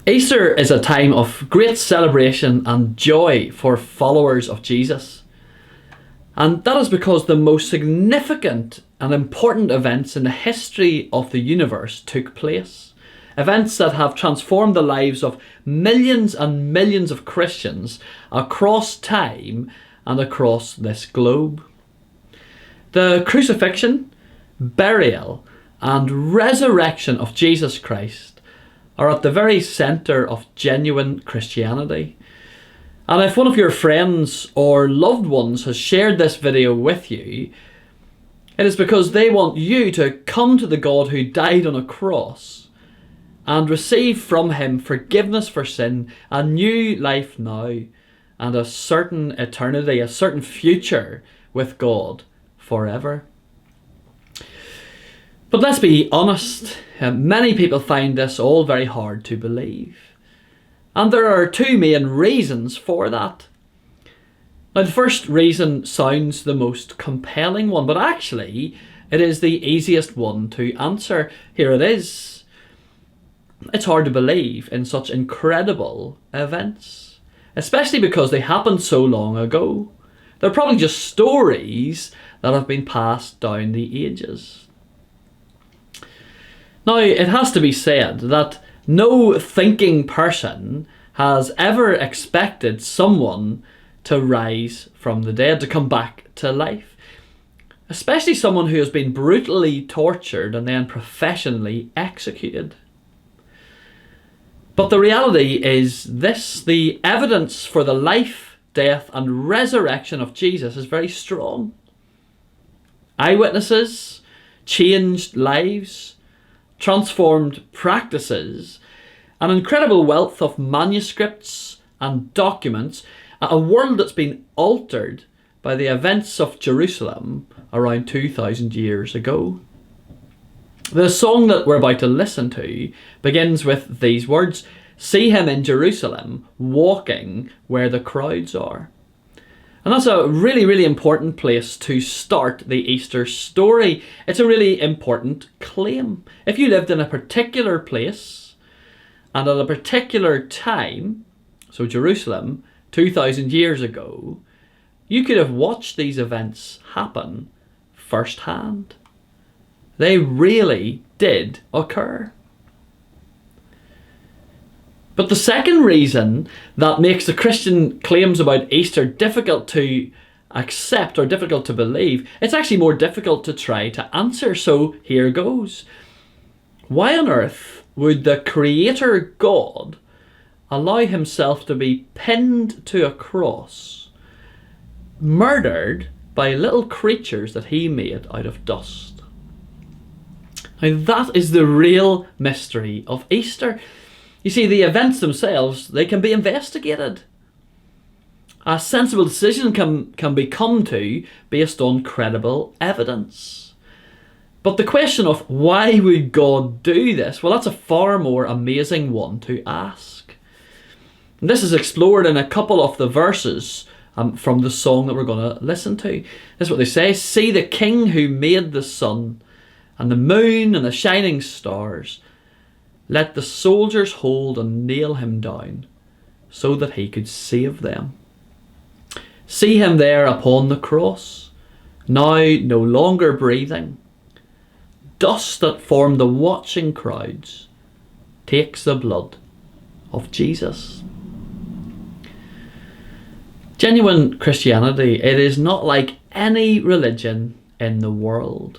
Easter is a time of great celebration and joy for followers of Jesus. And that is because the most significant and important events in the history of the universe took place. Events that have transformed the lives of millions and millions of Christians across time and across this globe. The crucifixion, burial, and resurrection of Jesus Christ are at the very centre of genuine Christianity. And if one of your friends or loved ones has shared this video with you, it is because they want you to come to the God who died on a cross and receive from him forgiveness for sin, a new life now, and a certain eternity, a certain future with God forever. But let's be honest, many people find this all very hard to believe. And there are two main reasons for that. Now, the first reason sounds the most compelling one, but actually it is the easiest one to answer. Here it is. It's hard to believe in such incredible events, especially because they happened so long ago. They're probably just stories that have been passed down the ages. Now, it has to be said that no thinking person has ever expected someone to rise from the dead, to come back to life. Especially someone who has been brutally tortured and then professionally executed. But the reality is this: the evidence for the life, death, and resurrection of Jesus is very strong. Eyewitnesses, changed lives, transformed practices, an incredible wealth of manuscripts and documents, a world that's been altered by the events of Jerusalem around 2,000 years ago. The song that we're about to listen to begins with these words: "See him in Jerusalem, walking where the crowds are." And that's a really, really important place to start the Easter story. It's a really important claim. If you lived in a particular place and at a particular time, so Jerusalem, 2,000 years ago, you could have watched these events happen firsthand. They really did occur. But the second reason that makes the Christian claims about Easter difficult to accept or difficult to believe, it's actually more difficult to try to answer. So here goes. Why on earth would the Creator God allow himself to be pinned to a cross, murdered by little creatures that he made out of dust? Now that is the real mystery of Easter. You see, the events themselves, they can be investigated. A sensible decision can be come to based on credible evidence. But the question of why would God do this, well, that's a far more amazing one to ask. And this is explored in a couple of the verses from the song that we're going to listen to. This is what they say: "See the King who made the sun and the moon and the shining stars. Let the soldiers hold and nail him down so that he could save them. See him there upon the cross, now no longer breathing. Dust that formed the watching crowds takes the blood of Jesus." Genuine Christianity, it is not like any religion in the world.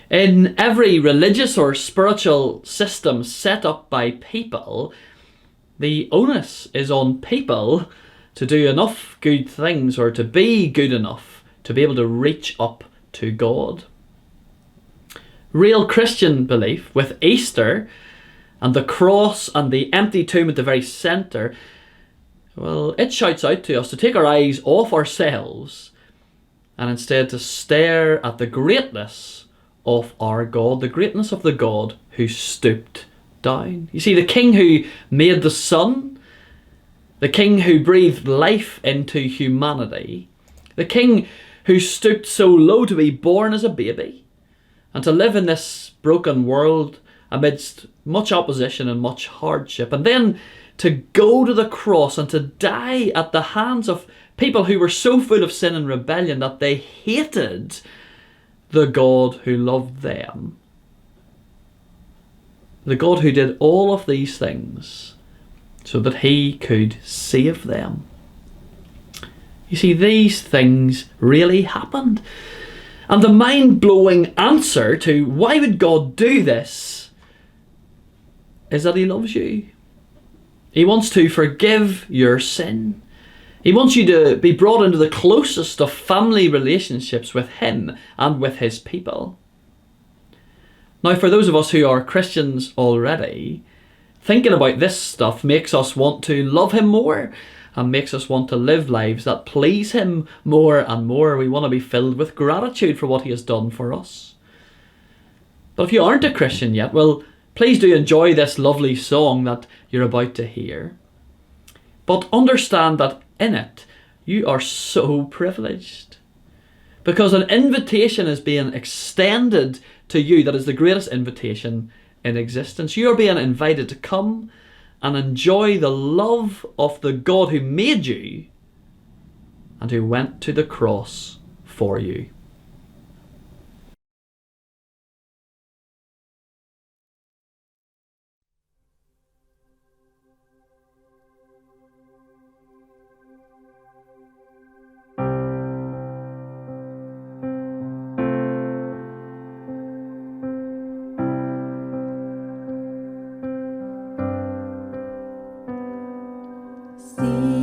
In every religious or spiritual system set up by people, the onus is on people to do enough good things or to be good enough to be able to reach up to God. Real Christian belief, with Easter and the cross and the empty tomb at the very centre, well, it shouts out to us to take our eyes off ourselves and instead to stare at the greatness of our God, the greatness of the God who stooped down. You see, the King who made the sun, the King who breathed life into humanity, the King who stooped so low to be born as a baby and to live in this broken world amidst much opposition and much hardship. And then to go to the cross and to die at the hands of people who were so full of sin and rebellion that they hated the God who loved them. The God who did all of these things so that he could save them. You see, these things really happened. And the mind-blowing answer to why would God do this is that he loves you. He wants to forgive your sin. He wants you to be brought into the closest of family relationships with him and with his people. Now, for those of us who are Christians already, thinking about this stuff makes us want to love him more and makes us want to live lives that please him more and more. We want to be filled with gratitude for what he has done for us. But if you aren't a Christian yet, well, please do enjoy this lovely song that you're about to hear. But understand that in it, you are so privileged. Because an invitation is being extended to you that is the greatest invitation in existence. You are being invited to come and enjoy the love of the God who made you and who went to the cross for you. See